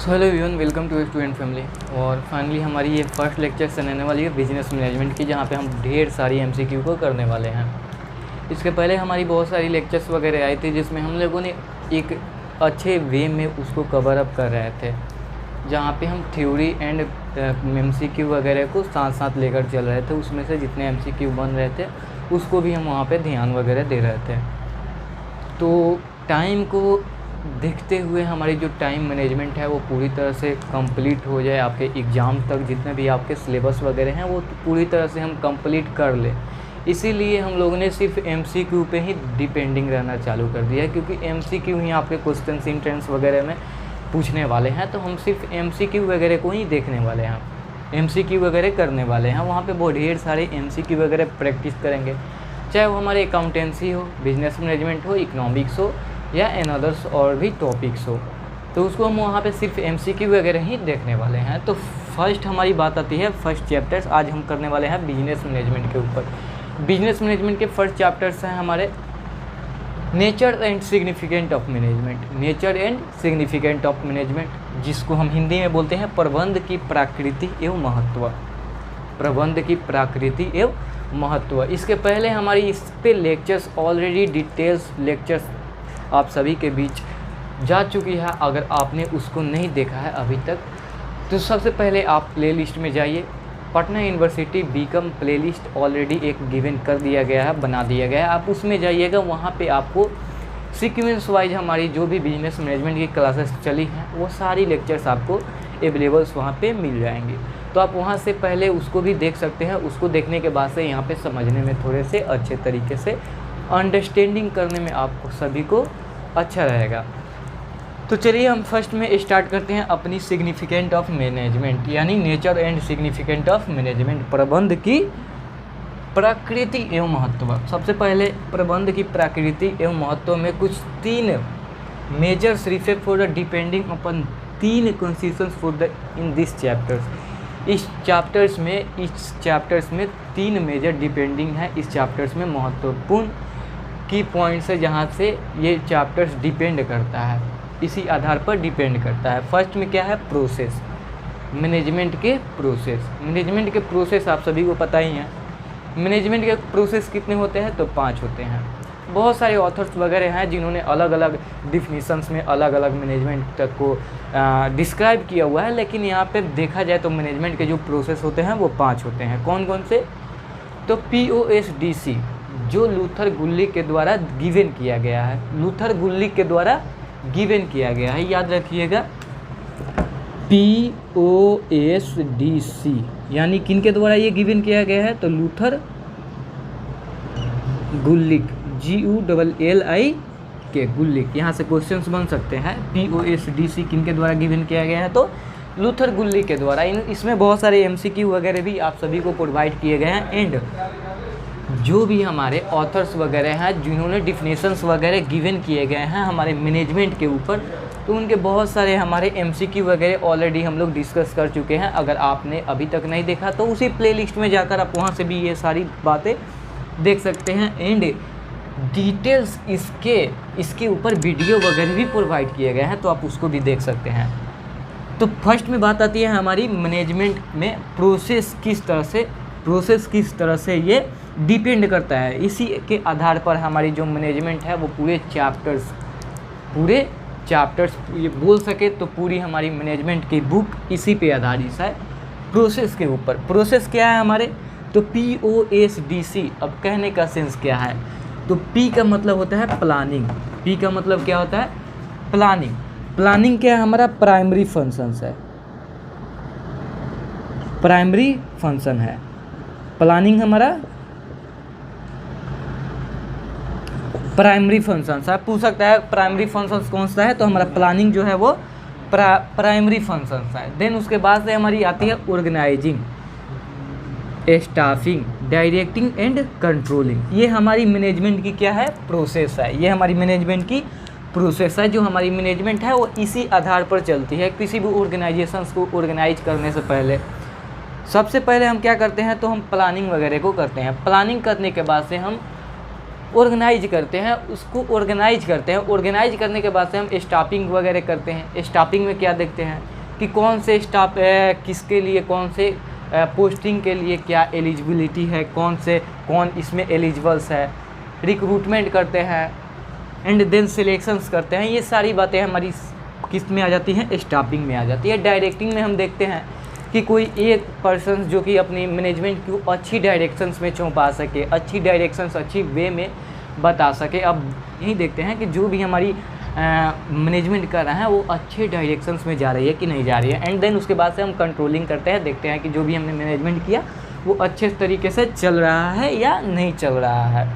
So hello everyone, welcome to student family. और finally हमारी ये फर्स्ट लेक्चर से रहने वाली है बिजनेस मैनेजमेंट की, जहाँ पे हम ढेर सारी एमसीक्यू को करने वाले हैं। इसके पहले हमारी बहुत सारी लेक्चर्स वगैरह आई थी, जिसमें हम लोगों ने एक अच्छे वे में उसको कवर अप कर रहे थे, जहाँ पे हम थ्योरी एंड एमसीक्यू वगैरह को साथ साथ लेकर चल रहे थे। उसमें से जितने एमसीक्यू बन रहे थे उसको भी हम वहाँ पर ध्यान वगैरह दे रहे थे। तो टाइम को देखते हुए हमारी जो टाइम मैनेजमेंट है वो पूरी तरह से कंप्लीट हो जाए, आपके एग्ज़ाम तक जितने भी आपके सिलेबस वगैरह हैं वो पूरी तरह से हम कंप्लीट कर लें। इसीलिए हम लोगों ने सिर्फ एमसीक्यू पे ही डिपेंडिंग रहना चालू कर दिया है, क्योंकि एमसीक्यू ही आपके क्वेश्चन सेंटेंस वगैरह में पूछने वाले हैं। तो हम सिर्फ एमसीक्यू वगैरह को ही देखने वाले हैं, एमसीक्यू वगैरह करने वाले हैं। वहाँ पर बहुत ढेर सारे एमसीक्यू वगैरह प्रैक्टिस करेंगे, चाहे वो हमारे अकाउंटेंसी हो, बिजनेस मैनेजमेंट हो, इकोनॉमिक्स हो या एन अदर्स और भी टॉपिक्स हो। तो उसको हम वहाँ पे सिर्फ एमसीक्यू वगैरह ही देखने वाले हैं। तो फर्स्ट हमारी बात आती है फर्स्ट चैप्टर्स। आज हम करने वाले हैं बिजनेस मैनेजमेंट के ऊपर। बिजनेस मैनेजमेंट के फर्स्ट चैप्टर्स हैं हमारे nature and significant of management. Nature and significant of management, जिसको हम हिंदी में बोलते हैं प्रबंध की प्रकृति एवं महत्व। प्रबंध की प्रकृति एवं महत्व। इसके पहले हमारी इस पे लेक्चर्स ऑलरेडी डिटेल्स लेक्चर्स आप सभी के बीच जा चुकी है। अगर आपने उसको नहीं देखा है अभी तक, तो सबसे पहले आप प्लेलिस्ट में जाइए। Patna university BCom playlist already एक गिवन कर दिया गया है, बना दिया गया है। आप उसमें जाइएगा, वहाँ पे आपको सीक्वेंस वाइज हमारी जो भी बिजनेस मैनेजमेंट की क्लासेस चली हैं वो सारी लेक्चर्स आपको अवेलेबल्स वहाँ पे मिल जाएंगे। तो आप वहाँ से पहले उसको भी देख सकते हैं। उसको देखने के बाद से यहाँ पे समझने में थोड़े से अच्छे तरीके से अंडरस्टैंडिंग करने में आपको सभी को अच्छा रहेगा। तो चलिए हम फर्स्ट में स्टार्ट करते हैं अपनी सिग्निफिकेंट ऑफ मैनेजमेंट, यानी nature and significant of management, प्रबंध की प्रकृति एवं महत्व। सबसे पहले प्रबंध की प्रकृति एवं महत्व में कुछ 3 measures refer for the depending upon 3 concessions for the in this chapters. इस चैप्टर्स में 3 मेजर डिपेंडिंग है। इस चैप्टर्स में महत्वपूर्ण की पॉइंट्स है जहाँ से ये चैप्टर्स डिपेंड करता है, इसी आधार पर डिपेंड करता है। फर्स्ट में क्या है? प्रोसेस, मैनेजमेंट के प्रोसेस। मैनेजमेंट के प्रोसेस आप सभी को पता ही है। मैनेजमेंट के प्रोसेस कितने होते हैं? तो 5 होते हैं। बहुत सारे ऑथर्स वगैरह हैं जिन्होंने अलग अलग डिफिनीशंस में अलग अलग मैनेजमेंट तक को डिस्क्राइब किया हुआ है, लेकिन यहाँ पे देखा जाए तो मैनेजमेंट के जो प्रोसेस होते हैं वो 5 होते हैं। कौन कौन से? तो POSDC, जो लूथर गुल्ली के द्वारा गिवन किया गया है। लूथर गुल्ली के द्वारा गिवन किया गया है, याद रखिएगा। POSDC यानी किन के द्वारा ये गिवन किया गया है? तो लूथर गुल्लिक, GULLIK के गुल्लिक। यहाँ से क्वेश्चंस बन सकते हैं। POSDC किन के द्वारा गिवन किया गया है? तो लूथर गुल्ली के द्वारा। इसमें बहुत सारे MCQ वगैरह भी आप सभी को प्रोवाइड किए गए हैं। एंड जो भी हमारे ऑथर्स वगैरह हैं जिन्होंने डिफिनेशंस वगैरह गिवन किए गए हैं हमारे मैनेजमेंट के ऊपर, तो उनके बहुत सारे हमारे MCQ वगैरह ऑलरेडी हम लोग डिस्कस कर चुके हैं। अगर आपने अभी तक नहीं देखा तो उसी प्लेलिस्ट में जाकर आप वहाँ से भी ये सारी बातें देख सकते हैं। एंड डिटेल्स इसके ऊपर वीडियो वगैरह भी प्रोवाइड किए गए हैं, तो आप उसको भी देख सकते हैं। तो फर्स्ट में बात आती है हमारी मैनेजमेंट में प्रोसेस किस तरह से ये डिपेंड करता है। इसी के आधार पर हमारी जो मैनेजमेंट है वो पूरे चैप्टर्स ये बोल सके तो पूरी हमारी मैनेजमेंट की बुक इसी पे आधारित है, प्रोसेस के ऊपर। प्रोसेस क्या है हमारे? तो POSDC। अब कहने का सेंस क्या है? तो P का मतलब होता है प्लानिंग। P का मतलब क्या होता है? प्लानिंग। प्लानिंग क्या है? हमारा प्राइमरी फंक्शंस है, प्राइमरी फंक्शन है प्लानिंग। हमारा प्राइमरी फंक्शंस आप पूछ सकता है प्राइमरी फंक्शंस कौन सा है? तो हमारा प्लानिंग जो है वो प्राइमरी फंक्शंस है। देन उसके बाद से हमारी आती है organising, staffing, directing and controlling. ये हमारी मैनेजमेंट की क्या है? प्रोसेस है। ये हमारी मैनेजमेंट की प्रोसेस है। जो हमारी मैनेजमेंट है वो इसी आधार पर चलती है। किसी भी ऑर्गेनाइजेशंस को ऑर्गेनाइज करने से पहले सबसे पहले हम क्या करते हैं? तो हम प्लानिंग वगैरह को करते हैं। प्लानिंग करने के बाद से हम ऑर्गेनाइज करते हैं, ऑर्गेनाइज करने के बाद से हम स्टाफिंग वगैरह करते हैं। स्टाफिंग में क्या देखते हैं? कि कौन से स्टाफ किसके लिए, कौन से पोस्टिंग के लिए क्या एलिजिबिलिटी है, कौन इसमें एलिजिबल्स है, रिक्रूटमेंट करते हैं एंड देन सिलेक्शंस करते हैं। ये सारी बातें हमारी किस में आ जाती हैं, स्टाफिंग में आ जाती है। डायरेक्टिंग में हम देखते हैं कि कोई एक पर्सन जो कि अपनी मैनेजमेंट को अच्छी डायरेक्शंस में चौंपा सके, अच्छी डायरेक्शंस अच्छी वे में बता सके। अब यही देखते हैं कि जो भी हमारी मैनेजमेंट कर रहा है वो अच्छे डायरेक्शंस में जा रही है कि नहीं जा रही है, एंड देन उसके बाद से हम कंट्रोलिंग करते हैं, देखते हैं कि जो भी हमने मैनेजमेंट किया वो अच्छे तरीके से चल रहा है या नहीं चल रहा है,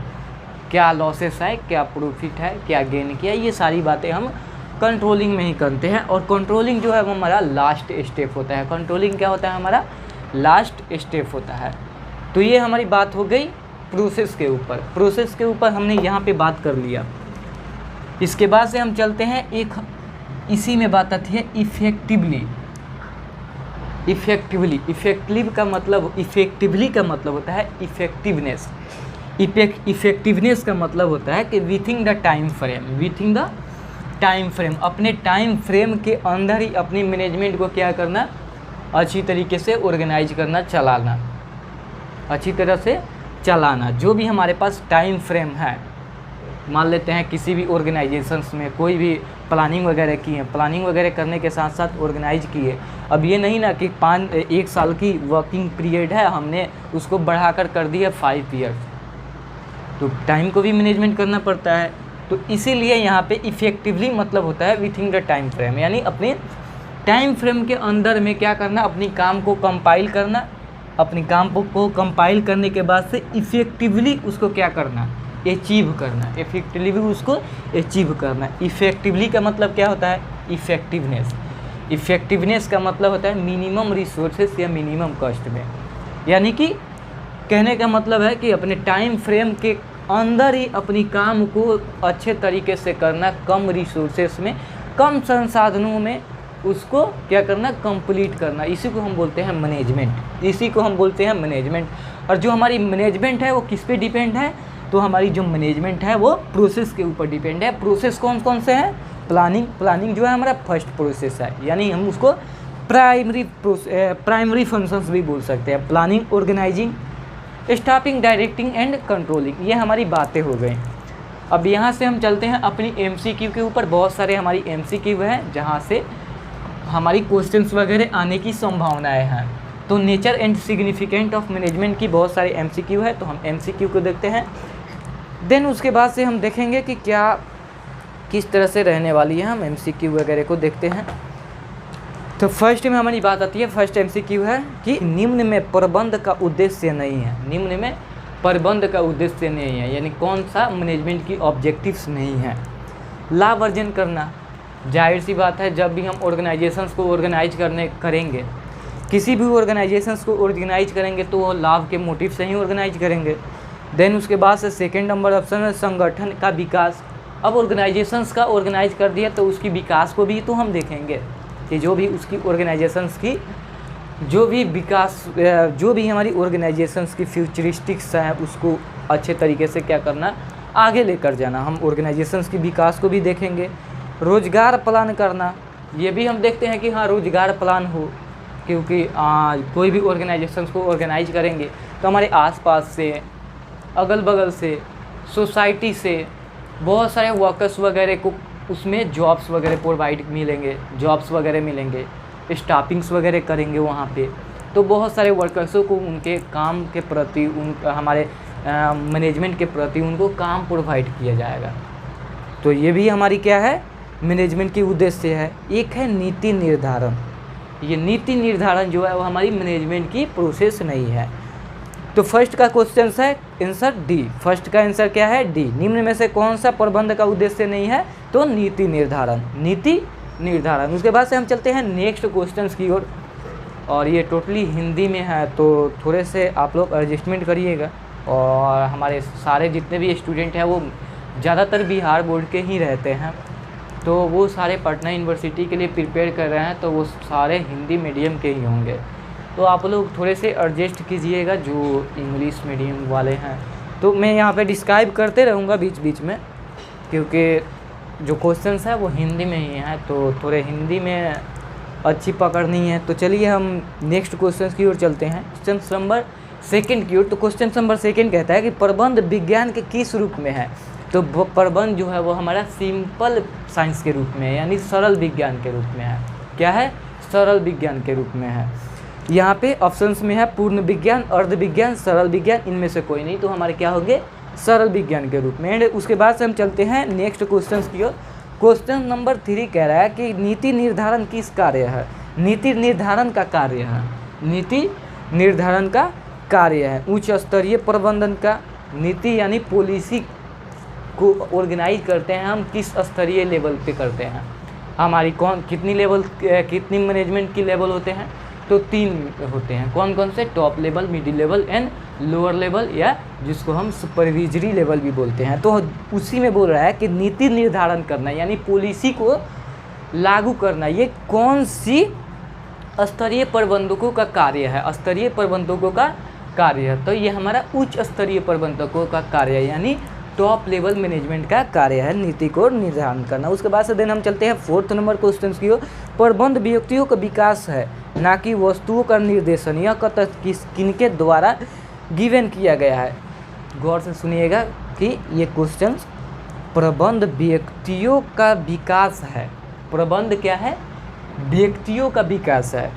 क्या लॉसेस है, क्या प्रॉफिट है, क्या गेन किया। ये सारी बातें हम कंट्रोलिंग में ही करते हैं। और कंट्रोलिंग जो है वो हमारा लास्ट स्टेप होता है। कंट्रोलिंग क्या होता है, हमारा लास्ट स्टेप होता है। तो ये हमारी बात हो गई प्रोसेस के ऊपर। प्रोसेस के ऊपर हमने यहाँ पे बात कर लिया। इसके बाद से हम चलते हैं एक, इसी में बात आती है इफेक्टिवली का मतलब, इफेक्टिवली का मतलब होता है इफेक्टिवनेस। इफेक्टिवनेस का मतलब होता है कि विथिन द टाइम फ्रेम, अपने टाइम फ्रेम के अंदर ही अपनी मैनेजमेंट को क्या करना, अच्छी तरीके से ऑर्गेनाइज करना, चलाना, अच्छी तरह से चलाना। जो भी हमारे पास टाइम फ्रेम है, मान लेते हैं किसी भी ऑर्गेनाइजेशंस में कोई भी प्लानिंग वगैरह की है, प्लानिंग वगैरह करने के साथ साथ ऑर्गेनाइज किए। अब ये नहीं ना कि 1 साल की वर्किंग पीरियड है, हमने उसको बढ़ाकर कर दिया 5 ईयर्स, तो टाइम को भी मैनेजमेंट करना पड़ता है। तो इसीलिए यहाँ पे इफ़ेक्टिवली मतलब होता है विथिन द टाइम फ्रेम, यानी अपने टाइम फ्रेम के अंदर में क्या करना, अपनी काम को कंपाइल करना, अपनी काम को कंपाइल करने के बाद से इफ़ेक्टिवली उसको क्या करना, अचीव करना, इफ़ेक्टिवली उसको अचीव करना। इफ़ेक्टिवली का मतलब क्या होता है, इफ़ेक्टिवनेस का मतलब होता है मिनिमम रिसोर्सेस या मिनिमम कॉस्ट में, यानी कि कहने का मतलब है कि अपने टाइम फ्रेम के अंदर ही अपनी काम को अच्छे तरीके से करना, कम रिसोर्सेस में, कम संसाधनों में उसको क्या करना, कंप्लीट करना। इसी को हम बोलते हैं मैनेजमेंट। और जो हमारी मैनेजमेंट है वो किस पे डिपेंड है, तो हमारी जो मैनेजमेंट है वो प्रोसेस के ऊपर डिपेंड है। प्रोसेस कौन कौन से हैं, प्लानिंग जो है हमारा फर्स्ट प्रोसेस है, यानी हम उसको प्राइमरी फंक्शंस भी बोल सकते हैं। Planning, organising, staffing, directing and controlling, ये हमारी बातें हो गई। अब यहाँ से हम चलते हैं अपनी MCQ के ऊपर। बहुत सारे हमारी MCQ हैं जहाँ से हमारी क्वेश्चंस वगैरह आने की संभावनाएं हैं। तो nature and significant of management की बहुत सारे MCQ है, तो हम MCQ को देखते हैं। देन उसके बाद से हम देखेंगे कि क्या किस तरह से रहने वाली है, हम MCQ वगैरह को देखते हैं। तो फर्स्ट में हमारी बात आती है, फर्स्ट MCQ है कि निम्न में प्रबंध का उद्देश्य नहीं है। निम्न में प्रबंध का उद्देश्य नहीं है, यानी कौन सा मैनेजमेंट की ऑब्जेक्टिव्स नहीं है। लाभ अर्जन करना, जाहिर सी बात है जब भी हम ऑर्गेनाइजेशंस को ऑर्गेनाइज करेंगे, किसी भी ऑर्गेनाइजेशंस को ऑर्गेनाइज करेंगे तो वो लाभ के मोटिव से ही ऑर्गेनाइज करेंगे। देन उसके बाद से सेकेंड नंबर ऑप्शन है संगठन का विकास। अब ऑर्गेनाइजेशंस का ऑर्गेनाइज कर दिया तो उसकी विकास को भी तो हम देखेंगे कि जो भी उसकी ऑर्गेनाइजेशंस की जो भी हमारी ऑर्गेनाइजेशंस की फ्यूचरिस्टिक्स हैं उसको अच्छे तरीके से क्या करना, आगे लेकर जाना। हम ऑर्गेनाइजेशंस की विकास को भी देखेंगे। रोजगार प्लान करना, ये भी हम देखते हैं कि हाँ रोजगार प्लान हो, क्योंकि कोई भी ऑर्गेनाइजेशंस को ऑर्गेनाइज करेंगे तो हमारे आसपास से, अगल बगल से, सोसाइटी से बहुत सारे वर्कर्स वगैरह को उसमें जॉब्स वगैरह मिलेंगे, स्टाफिंग्स वगैरह करेंगे वहाँ पे, तो बहुत सारे वर्कर्सों को उनके काम के प्रति, हमारे मैनेजमेंट के प्रति उनको काम प्रोवाइड किया जाएगा। तो ये भी हमारी क्या है, मैनेजमेंट की उद्देश्य है। एक है नीति निर्धारण। ये नीति निर्धारण जो है वो हमारी मैनेजमेंट की प्रोसेस नहीं है। तो फर्स्ट का क्वेश्चन है आंसर डी। फर्स्ट का आंसर क्या है, डी। निम्न में से कौन सा प्रबंध का उद्देश्य नहीं है, तो नीति निर्धारण। उसके बाद से हम चलते हैं नेक्स्ट क्वेश्चंस की ओर, और ये टोटली हिंदी में है तो थोड़े से आप लोग एडजस्टमेंट करिएगा। और हमारे सारे जितने भी स्टूडेंट हैं वो ज़्यादातर बिहार बोर्ड के ही रहते हैं, तो वो सारे पटना यूनिवर्सिटी के लिए प्रिपेयर कर रहे हैं, तो वो सारे हिंदी मीडियम के ही होंगे। तो आप लोग थोड़े से एडजस्ट कीजिएगा जो इंग्लिश मीडियम वाले हैं। तो मैं यहाँ पे डिस्क्राइब करते रहूँगा बीच बीच में, क्योंकि जो क्वेश्चंस है वो हिंदी में ही हैं, तो थोड़े हिंदी में अच्छी पकड़ नहीं है। तो चलिए हम नेक्स्ट क्वेश्चन की ओर चलते हैं, क्वेश्चन नंबर सेकंड की ओर। तो क्वेश्चन नंबर सेकंड कहता है कि प्रबंध विज्ञान के किस रूप में है। तो प्रबंध जो है वो हमारा सिंपल साइंस के रूप में है, यानी सरल विज्ञान के रूप में है। क्या है? सरल विज्ञान के रूप में है। यहाँ पे ऑप्शंस में है पूर्ण विज्ञान, अर्ध विज्ञान, सरल विज्ञान, इनमें से कोई नहीं। तो हमारे क्या होंगे? सरल विज्ञान के रूप में। एंड उसके बाद से हम चलते हैं नेक्स्ट क्वेश्चन की ओर। क्वेश्चन नंबर 3 कह रहा है कि नीति निर्धारण किस कार्य है। नीति निर्धारण का कार्य है, नीति निर्धारण का कार्य है उच्च स्तरीय प्रबंधन का। नीति यानी पॉलिसी को ऑर्गेनाइज करते हैं हम किस स्तरीय लेवल पे करते हैं। हमारी कितनी लेवल, कितनी मैनेजमेंट की लेवल होते हैं? तो 3 होते हैं। कौन कौन से? Top level, middle level and lower level, या जिसको हम सुपरविजरी लेवल भी बोलते हैं। तो उसी में बोल रहा है कि नीति निर्धारण करना यानी पॉलिसी को लागू करना, ये कौन सी स्तरीय प्रबंधकों का कार्य है? स्तरीय प्रबंधकों का कार्य है। तो ये हमारा उच्च स्तरीय प्रबंधकों का कार्य है, यानी टॉप लेवल मैनेजमेंट का कार्य है नीति को निर्धारण करना। उसके बाद से देन हम चलते हैं 4th नंबर क्वेश्चन की ओर। प्रबंध व्यक्तियों का विकास है ना कि वस्तुओं का निर्देशन। यह कथन किनके द्वारा गिवन किया गया है? गौर से सुनिएगा कि ये क्वेश्चन प्रबंध व्यक्तियों का विकास है। प्रबंध क्या है? व्यक्तियों का विकास है,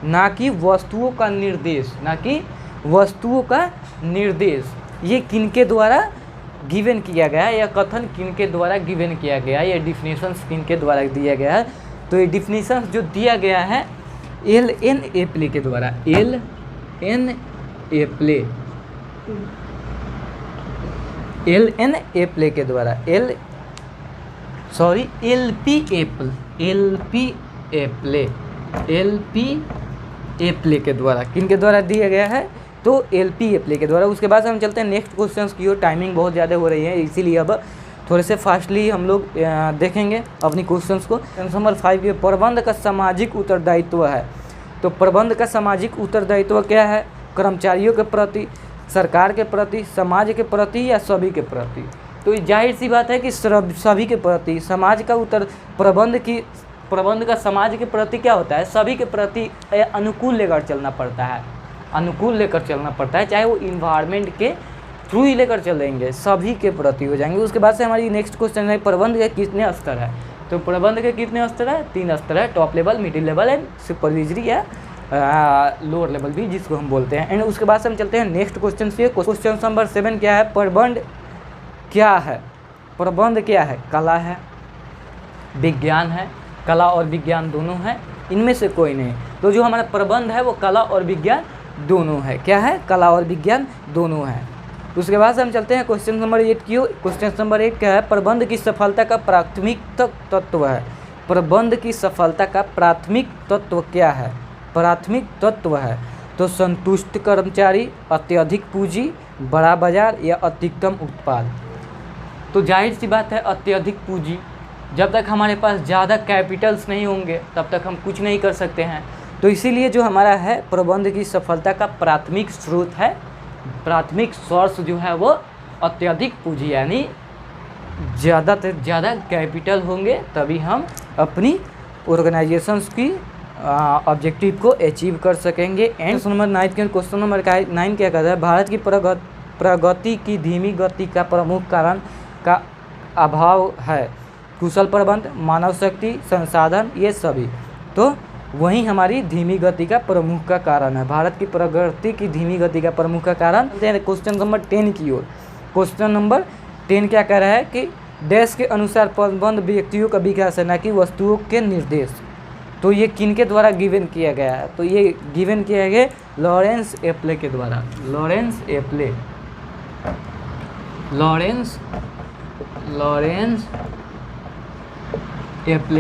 ना कि वस्तुओं का निर्देश, ना कि वस्तुओं का निर्देश। ये किनके द्वारा गिवन किया गया है? यह कथन किनके द्वारा गिवन किया गया है? ये डिफिनेशंस किनके द्वारा दिया गया है? तो ये डिफिनेशंस जो दिया गया है LN एप्ले के द्वारा। LN एप्ले, LN एप्ले के द्वारा। LP एप्ले के द्वारा। किनके द्वारा दिया गया है? तो LP एप्ले के द्वारा। उसके बाद हम चलते हैं नेक्स्ट क्वेश्चंस की ओर। टाइमिंग बहुत ज़्यादा हो रही है, इसीलिए अब थोड़े से फास्टली हम लोग देखेंगे अपनी क्वेश्चंस को। नंबर 5 ये प्रबंध का सामाजिक उत्तरदायित्व है। तो प्रबंध का सामाजिक उत्तरदायित्व क्या है? कर्मचारियों के प्रति, सरकार के प्रति, समाज के प्रति, या सभी के प्रति? तो जाहिर सी बात है कि सभी के प्रति। समाज का प्रबंध का समाज के प्रति क्या होता है? सभी के प्रति अनुकूल लेकर चलना पड़ता है, अनुकूल लेकर चलना पड़ता है, चाहे वो इन्वायरमेंट के थ्रू ही लेकर चलेंगे, सभी के प्रति हो जाएंगे। उसके बाद से हमारी नेक्स्ट क्वेश्चन है प्रबंध के कितने स्तर है। तो प्रबंध के कितने स्तर है? 3 स्तर है, top level, middle level and supervisory या लोअर लेवल भी जिसको हम बोलते हैं। एंड उसके बाद से हम चलते हैं नेक्स्ट क्वेश्चन से। क्वेश्चन नंबर 7 क्या है? प्रबंध क्या है? प्रबंध क्या है? कला है, विज्ञान है। कला और विज्ञान दोनों है, इनमें से कोई नहीं। तो जो हमारा प्रबंध है वो कला और विज्ञान दोनों है। क्या है? कला और विज्ञान दोनों है। उसके बाद से हम चलते हैं क्वेश्चन नंबर 8 की ओर। क्वेश्चन नंबर 8 क्या है? प्रबंध की सफलता का प्राथमिक तत्व है। प्रबंध की सफलता का प्राथमिक तत्व क्या है? प्राथमिक तत्व है तो संतुष्ट कर्मचारी, अत्यधिक पूंजी, बड़ा बाजार, या अधिकतम उत्पाद। तो जाहिर सी बात है अत्यधिक पूंजी। जब तक हमारे पास ज़्यादा कैपिटल्स नहीं होंगे तब तक हम कुछ नहीं कर सकते हैं। तो इसीलिए जो हमारा है प्रबंध की सफलता का प्राथमिक स्रोत है, प्राथमिक सोर्स जो है वो अत्यधिक पूंजी, यानी ज़्यादा से ज़्यादा कैपिटल होंगे तभी हम अपनी ऑर्गेनाइजेशंस की ऑब्जेक्टिव को अचीव कर सकेंगे। एंड नंबर 9 के क्वेश्चन नंबर 9 क्या कहता है? भारत की प्रगति की धीमी गति का प्रमुख कारण का अभाव है। कुशल प्रबंध, मानव शक्ति, संसाधन, ये सभी। तो वही हमारी धीमी गति का प्रमुख का कारण है। भारत की प्रगति की धीमी गति का प्रमुख का कारण। क्वेश्चन नंबर 10 की ओर। क्वेश्चन नंबर 10 क्या कह रहा है कि देश के अनुसार प्रबंध व्यक्तियों का विकास है, न कि वस्तुओं के निर्देश। तो ये किनके द्वारा गिवन किया गया है? तो ये गिवन किया गया लॉरेंस एप्ले के द्वारा। लॉरेंस एप्ले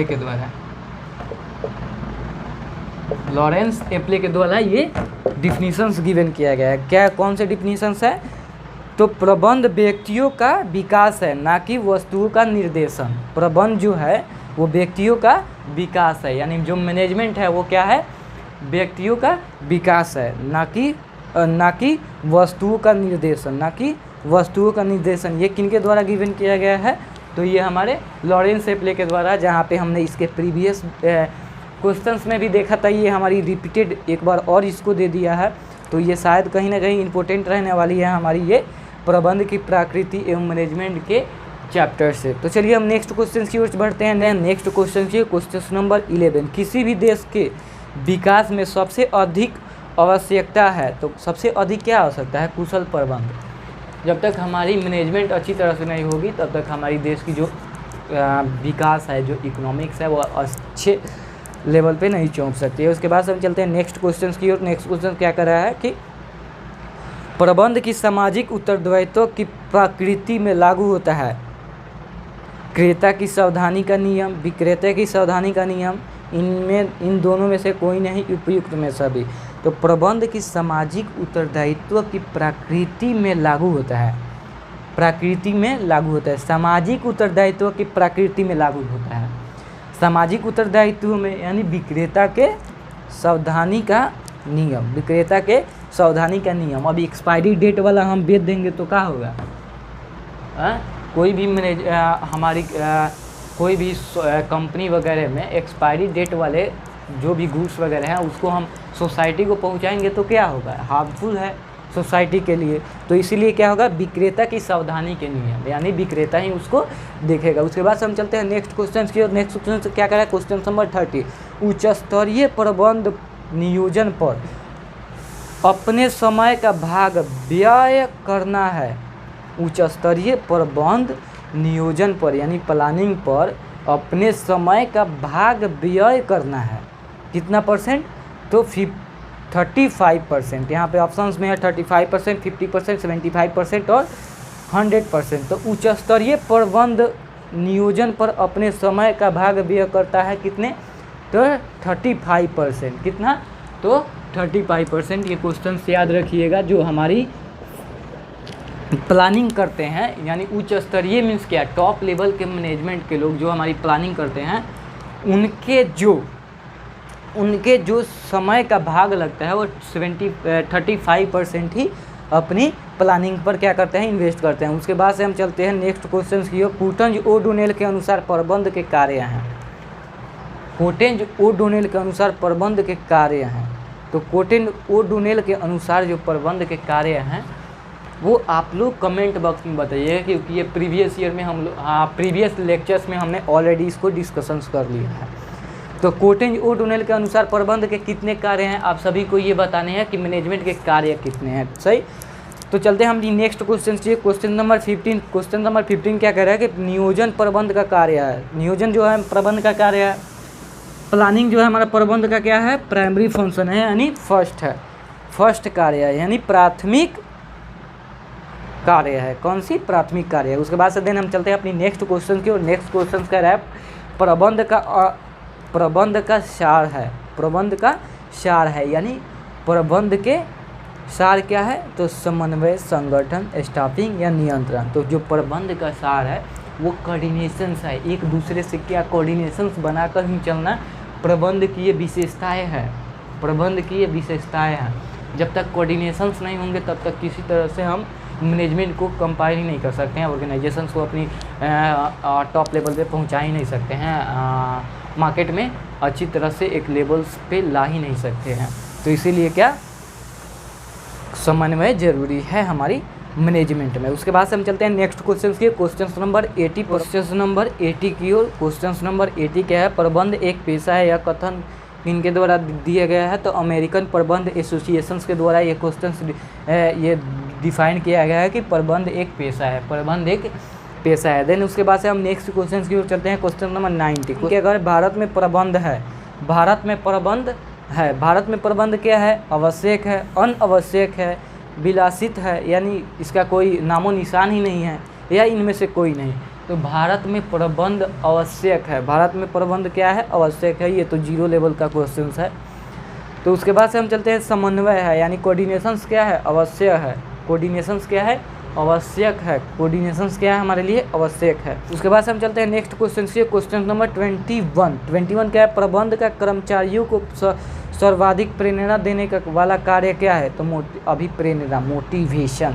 के द्वारा। लॉरेंस एप्ले के द्वारा ये डिफिनीशंस गिवन किया गया है। क्या, कौन से डिफिनीशंस है? तो प्रबंध व्यक्तियों का विकास है, ना कि वस्तुओं का निर्देशन। प्रबंध जो है वो व्यक्तियों का विकास है, यानी जो मैनेजमेंट है वो क्या है? व्यक्तियों का विकास है, ना कि वस्तुओं का निर्देशन, ना कि वस्तुओं का निर्देशन। ये किनके द्वारा गिवन किया गया है? तो ये हमारे लॉरेंस एप्ले के द्वारा, जहाँ पे हमने इसके प्रीवियस क्वेश्चंस में भी देखा था, ये हमारी रिपीटेड एक बार और इसको दे दिया है, तो ये शायद कहीं ना कहीं इंपॉर्टेंट रहने वाली है हमारी ये प्रबंध की प्रकृति एवं मैनेजमेंट के चैप्टर से। तो चलिए हम नेक्स्ट क्वेश्चन की ओर बढ़ते हैं। नेक्स्ट क्वेश्चन की क्वेश्चन नंबर 11, किसी भी देश के विकास में सबसे अधिक आवश्यकता है, तो सबसे अधिक क्या आवश्यकता है? कुशल प्रबंध। जब तक हमारी मैनेजमेंट अच्छी तरह से नहीं होगी तब तक हमारी देश की जो विकास है, जो इकोनॉमिक्स है, वो अच्छे लेवल पे नहीं पहुंच सकती है। उसके बाद हम चलते हैं नेक्स्ट क्वेश्चन की ओर। नेक्स्ट क्वेश्चन क्या कर रहा है कि प्रबंध की सामाजिक उत्तरदायित्व की प्रकृति में लागू होता है क्रेता की सावधानी का नियम, विक्रेता की सावधानी का नियम, इन दोनों में से कोई नहीं, उपयुक्त में सभी। तो प्रबंध की सामाजिक उत्तरदायित्व की प्रकृति में लागू होता है, प्रकृति में लागू होता है, सामाजिक उत्तरदायित्व की प्रकृति में लागू होता है। सामाजिक उत्तरदायित्व में यानी विक्रेता के सावधानी का नियम, विक्रेता के सावधानी का नियम। अभी एक्सपायरी डेट वाला हम बेच देंगे तो क्या होगा? कोई भी हमारी कोई भी कंपनी वगैरह में एक्सपायरी डेट वाले जो भी गुड्स वगैरह हैं उसको हम सोसाइटी को पहुंचाएंगे तो क्या होगा? हार्मफुल है सोसाइटी के लिए। तो इसीलिए क्या होगा? विक्रेता की सावधानी के नियम, यानी विक्रेता ही उसको देखेगा। उसके बाद हम चलते हैं नेक्स्ट क्वेश्चन की ओर। नेक्स्ट क्वेश्चन क्या करा है? क्वेश्चन नंबर 30, उच्च स्तरीय प्रबंध नियोजन पर अपने समय का भाग व्यय करना है। उच्च स्तरीय प्रबंध नियोजन पर यानी प्लानिंग पर अपने समय का भाग व्यय करना है। कितना परसेंट? तो 35%। यहाँ पे ऑप्शंस में है 35%, 50%, 75% और 100%। तो उच्च स्तरीय प्रबंध नियोजन पर अपने समय का भाग व्यय करता है कितने? तो 35%। कितना? तो 35%। ये क्वेश्चन से याद रखिएगा, जो हमारी प्लानिंग करते हैं, यानी उच्च स्तरीय मीन्स क्या? टॉप लेवल के मैनेजमेंट के लोग जो हमारी प्लानिंग करते हैं, उनके जो समय का भाग लगता है वो 35% ही अपनी प्लानिंग पर क्या करते हैं? इन्वेस्ट करते हैं। उसके बाद से हम चलते हैं नेक्स्ट क्वेश्चन की ओर। कोटेंज ओडोनेल के अनुसार प्रबंध के कार्य हैं। कोटेंज ओडोनेल के अनुसार प्रबंध के कार्य हैं। तो कोटेंज ओडोनेल के अनुसार जो प्रबंध के कार्य हैं वो आप लोग कमेंट बॉक्स में बताइए, क्योंकि ये प्रीवियस ईयर में हम लोग प्रीवियस लेक्चर्स में हमने ऑलरेडी इसको डिस्कशंस कर लिया है। तो कोटेंज ओडोनेल के अनुसार प्रबंध के कितने कार्य हैं? आप सभी को ये बताने हैं कि मैनेजमेंट के कार्य कितने हैं। सही। तो चलते हैं हम नेक्स्ट क्वेश्चन से। Question number 15। क्वेश्चन नंबर 15 क्या कह रहा है कि नियोजन प्रबंध का कार्य है। नियोजन जो है प्रबंध का कार्य है। प्लानिंग जो है हमारा प्रबंध का क्या है? प्राइमरी फंक्शन है, यानी फर्स्ट है, फर्स्ट कार्य है, यानी प्राथमिक कार्य है। कौन सी? प्राथमिक कार्य है। उसके बाद से देन हम चलते हैं अपनी नेक्स्ट क्वेश्चन की और। नेक्स्ट क्वेश्चन कह रहा है प्रबंध का सार है। प्रबंध का सार है, यानी प्रबंध के सार क्या है? तो समन्वय, संगठन, स्टाफिंग या नियंत्रण। तो जो प्रबंध का सार है वो कोऑर्डिनेशंस है, एक दूसरे से क्या कोऑर्डिनेशंस बनाकर ही चलना प्रबंध की ये विशेषताएँ हैं। प्रबंध की ये विशेषताएँ हैं। जब तक कोऑर्डिनेशंस नहीं होंगे तब तक किसी तरह से हम मैनेजमेंट को कंपाइल ही नहीं कर सकते हैं, ऑर्गेनाइजेशंस को अपनी टॉप लेवल पे पहुंचा ही नहीं सकते हैं, मार्केट में अच्छी तरह से एक लेवल्स पे ला ही नहीं सकते हैं। तो इसीलिए क्या समन्वय जरूरी है हमारी मैनेजमेंट में। उसके बाद से हम चलते हैं नेक्स्ट क्वेश्चन की। Question number 80। क्वेश्चन नंबर 80 की ओर। क्वेश्चन नंबर 80 क्या है? प्रबंध एक पेशा है, यह कथन इनके द्वारा दिया गया है। तो अमेरिकन प्रबंध एसोसिएशंस के द्वारा ये क्वेश्चन ये डिफाइन किया गया है कि प्रबंध एक पेशा है, प्रबंध एक पेशा है। देन उसके बाद से हम नेक्स्ट क्वेश्चन की ओर चलते हैं। क्वेश्चन नंबर 90 कि अगर भारत में प्रबंध है, भारत में प्रबंध है, भारत में प्रबंध क्या है? आवश्यक है, अनावश्यक है, विलासित है, यानी इसका कोई नामो निशान ही नहीं है, या इनमें से कोई नहीं। तो भारत में प्रबंध आवश्यक है। भारत में प्रबंध क्या है? आवश्यक है। ये तो 0 लेवल का क्वेश्चन है। तो उसके बाद से हम चलते हैं समन्वय है, यानी कोऑर्डिनेशंस क्या है? आवश्यक है। कोऑर्डिनेशंस क्या है? आवश्यक है। कोऑर्डिनेशंस क्या है? हमारे लिए आवश्यक है। उसके बाद से हम चलते हैं नेक्स्ट क्वेश्चन से। क्वेश्चन नंबर 21 क्या है? प्रबंध का कर्मचारियों को सर्वाधिक प्रेरणा देने का वाला कार्य क्या है? तो अभिप्रेरणा, मोटिवेशन,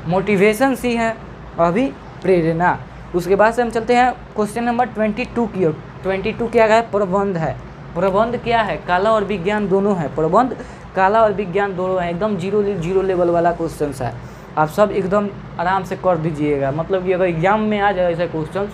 मोटिवेशन ही है अभिप्रेरणा। उसके बाद से हम चलते हैं क्वेश्चन नंबर 22 की ओर। 22 क्या है? प्रबंध है। प्रबंध क्या है, कला और विज्ञान दोनों है, प्रबंध कला और विज्ञान दोनों है, एकदम जीरो लेवल वाला क्वेश्चन है। आप सब एकदम आराम से कर दीजिएगा, मतलब कि अगर एग्जाम में आ जाए ऐसे क्वेश्चन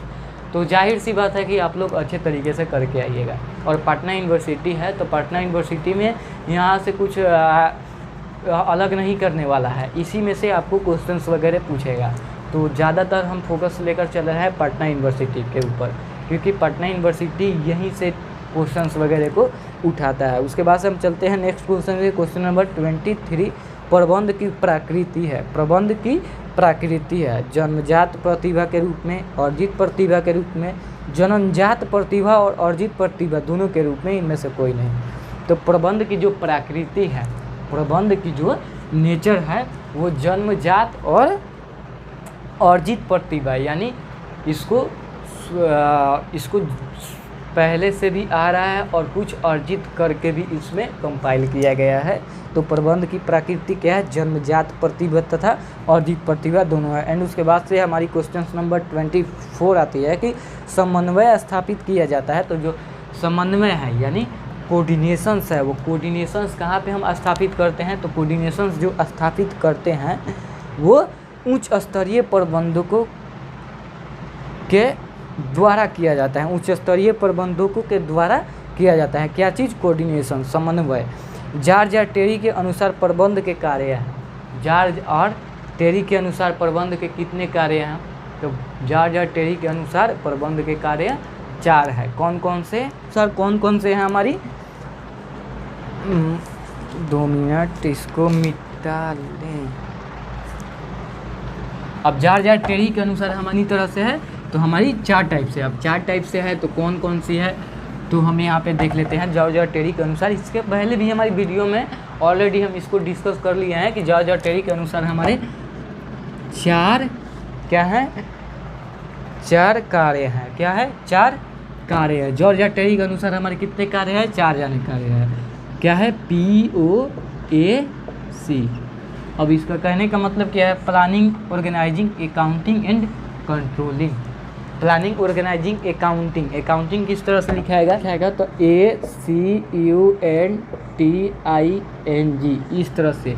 तो जाहिर सी बात है कि आप लोग अच्छे तरीके से करके आइएगा। और पटना यूनिवर्सिटी है तो पटना यूनिवर्सिटी में यहाँ से कुछ अलग नहीं करने वाला है, इसी में से आपको क्वेश्चंस वगैरह पूछेगा। तो ज़्यादातर हम फोकस लेकर चल रहे हैं पटना यूनिवर्सिटी के ऊपर, क्योंकि पटना यूनिवर्सिटी यहीं से क्वेश्चंस वगैरह को उठाता है। उसके बाद से हम चलते हैं नेक्स्ट क्वेश्चन, क्वेश्चन नंबर 23। प्रबंध की प्रकृति है, प्रबंध की प्रकृति है, जन्मजात प्रतिभा के रूप में, अर्जित प्रतिभा के रूप में, जन्मजात प्रतिभा और अर्जित प्रतिभा दोनों के रूप में, इनमें से कोई नहीं। तो प्रबंध की जो प्रकृति है, प्रबंध की जो नेचर है वो जन्मजात और अर्जित प्रतिभा, यानी इसको पहले से भी आ रहा है और कुछ अर्जित करके भी इसमें कंपाइल किया गया है। तो प्रबंध की प्रकृति क्या है, जन्मजात प्रतिभा तथा अर्जित प्रतिभा दोनों है। एंड उसके बाद से हमारी क्वेश्चन नंबर 24 आती है कि समन्वय स्थापित किया जाता है। तो जो समन्वय है यानी कोऑर्डिनेशंस है, वो कोऑर्डिनेशंस कहाँ पे हम स्थापित करते हैं, तो कोऑर्डिनेशंस जो स्थापित करते हैं वो उच्च स्तरीय प्रबंधकों के द्वारा किया जाता है, उच्च स्तरीय प्रबंधकों के द्वारा किया जाता है। क्या चीज़, कोऑर्डिनेशन, समन्वय। जॉर्ज और टेरी के अनुसार प्रबंध के कार्य हैं, जॉर्ज और टेरी के अनुसार प्रबंध के कितने कार्य हैं, तो जॉर्ज और टेरी के अनुसार प्रबंध के कार्य 4 है। कौन कौन से सर, कौन कौन से हैं हमारी, 2 मिनट इसको मिटा लें। अब जॉर्ज और टेरी के अनुसार हमारी तरह से है तो हमारी 4 टाइप से, अब 4 टाइप से है तो कौन कौन सी है तो हम यहाँ पे देख लेते हैं। जॉर्ज और टेरी के अनुसार, इसके पहले भी हमारी वीडियो में ऑलरेडी हम इसको डिस्कस कर लिए हैं कि जॉर्ज और टेरी के अनुसार हमारे 4 क्या है, 4 कार्य हैं। क्या है, 4 कार्य है। जॉर्ज और टेरी के अनुसार हमारे कितने कार्य हैं, 4 जाने कार्य है। क्या है, POAC। अब इसका कहने का मतलब क्या है, planning, organising, accounting and controlling. Planning, organising, accounting. Accounting किस तरह से लिखाएगा तो ACOUNTING, इस तरह से।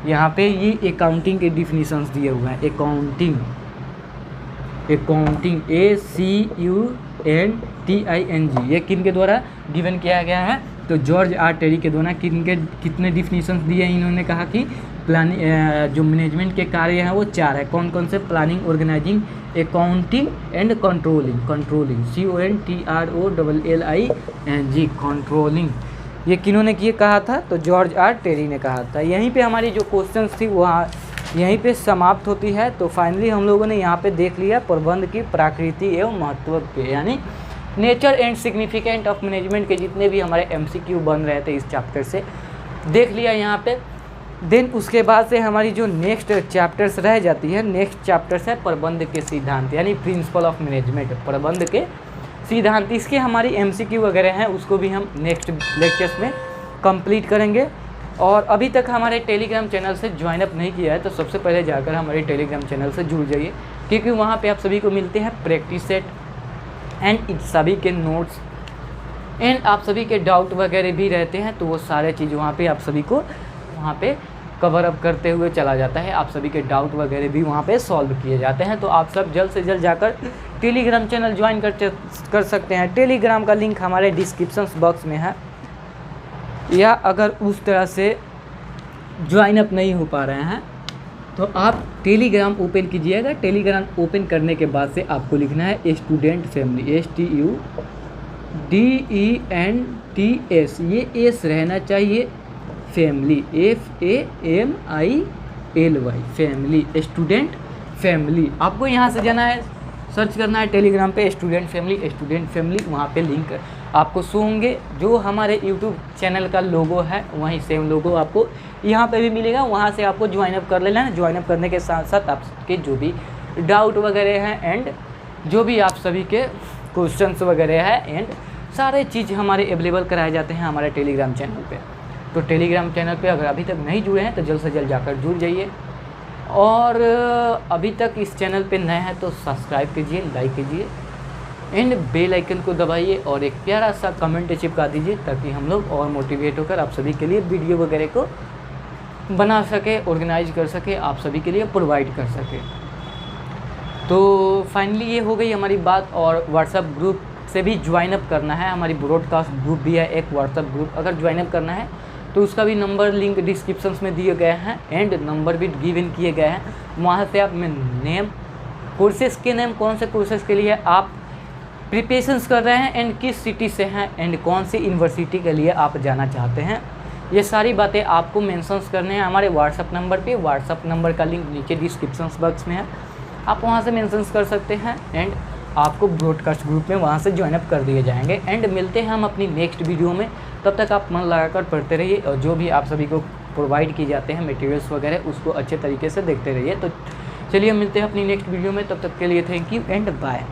यहाँ पे ये अकाउंटिंग के डिफिनीशंस दिए हुए हैं। अकाउंटिंग ACOUNTING ये किन के द्वारा गिवन किया गया है, तो जॉर्ज आर टेरी के द्वारा कितने डिफिनीशंस दिए हैं। इन्होंने कहा कि प्लानिंग जो मैनेजमेंट के कार्य हैं वो 4 है। कौन कौन से, planning, organising, accounting and controlling. Controlling CONTROLLING, controlling. ये किन्होंने किए कहा था, तो जॉर्ज आर टेरी ने कहा था। यहीं पे हमारी जो क्वेश्चंस थी वहाँ यहीं पे समाप्त होती है। तो फाइनली हम लोगों ने यहाँ पे देख लिया प्रबंध की प्रकृति एवं महत्व के, यानी nature and significant of management के जितने भी हमारे MCQ बन रहे थे इस चैप्टर से देख लिया यहाँ पे। देन उसके बाद से हमारी जो नेक्स्ट चैप्टर्स रह जाती है, नेक्स्ट चैप्टर्स है प्रबंध के सिद्धांत, यानी प्रिंसिपल ऑफ मैनेजमेंट, प्रबंध के सिद्धांत। इसके हमारी MCQ वगैरह हैं उसको भी हम नेक्स्ट लेक्चर्स में कंप्लीट करेंगे। और अभी तक हमारे टेलीग्राम चैनल से ज्वाइन अप नहीं किया है तो सबसे पहले जाकर हमारे टेलीग्राम चैनल से जुड़ जाइए, क्योंकि वहाँ पे आप सभी को मिलते हैं प्रैक्टिस सेट एंड सभी के नोट्स एंड आप सभी के डाउट वगैरह भी रहते हैं। तो वो सारे चीज़ वहाँ पे आप सभी को वहाँ पे कवर अप करते हुए चला जाता है। आप सभी के डाउट वगैरह भी वहाँ पे सॉल्व किए जाते हैं। तो आप सब जल्द से जल्द जाकर टेलीग्राम चैनल ज्वाइन कर सकते हैं। टेलीग्राम का लिंक हमारे डिस्क्रिप्शन बॉक्स में है, या अगर उस तरह से ज्वाइन अप नहीं हो पा रहे हैं तो आप टेलीग्राम ओपन कीजिएगा। टेलीग्राम ओपन करने के बाद से आपको लिखना है स्टूडेंट फैमिली, STUDENTS, ये एस रहना चाहिए, family FAMILY, family, student family. आपको यहाँ से जाना है, सर्च करना है टेलीग्राम पे स्टूडेंट फैमिली, वहाँ पे लिंक आपको शो होंगे। जो हमारे यूट्यूब चैनल का लोगो है वहीं सेम लोगो आपको यहाँ पे भी मिलेगा, वहाँ से आपको ज्वाइन अप कर लेना है। ज्वाइन अप करने के साथ साथ आपके जो भी डाउट वगैरह हैं एंड जो भी आप सभी के क्वेश्चंस वगैरह है एंड सारे चीज़ हमारे अवेलेबल कराए जाते हैं हमारे टेलीग्राम चैनल पे। तो टेलीग्राम चैनल पे अगर अभी तक नहीं जुड़े हैं तो जल्द से जल्द जाकर जुड़ जाइए, और अभी तक इस चैनल पे नए हैं तो सब्सक्राइब कीजिए, लाइक कीजिए एंड बेल आइकन को दबाइए और एक प्यारा सा कमेंट चिपका दीजिए ताकि हम लोग और मोटिवेट होकर आप सभी के लिए वीडियो वगैरह को बना सके, ऑर्गेनाइज कर सके, आप सभी के लिए प्रोवाइड कर सके। तो फाइनली ये हो गई हमारी बात। और व्हाट्सएप ग्रुप से भी ज्वाइन अप करना है, हमारी ब्रॉडकास्ट ग्रुप भी है एक व्हाट्सएप ग्रुप, अगर ज्वाइन अप करना है तो उसका भी नंबर लिंक डिस्क्रिप्शन में दिए गए हैं एंड नंबर भी गिवन किए गए हैं। वहाँ से आप नेम, कोर्सेज़ के नेम, कौन से कोर्सेज़ के लिए आप प्रिपरेशंस कर रहे हैं एंड किस सिटी से हैं एंड कौन सी यूनिवर्सिटी के लिए आप जाना चाहते हैं, ये सारी बातें आपको मेंशंस करने हैं हमारे व्हाट्सअप नंबर पे। व्हाट्सअप नंबर का लिंक नीचे डिस्क्रिप्शन बॉक्स में है, आप वहाँ से मेंशंस कर सकते हैं एंड आपको ब्रॉडकास्ट ग्रुप में वहाँ से ज्वाइन अप कर दिए जाएंगे। एंड मिलते हैं हम अपनी नेक्स्ट वीडियो में, तब तक आप मन लगाकर पढ़ते रहिए और जो भी आप सभी को प्रोवाइड किए जाते हैं मटेरियल्स वगैरह उसको अच्छे तरीके से देखते रहिए। तो चलिए मिलते हैं अपनी नेक्स्ट वीडियो में, तब तक के लिए थैंक यू एंड बाय।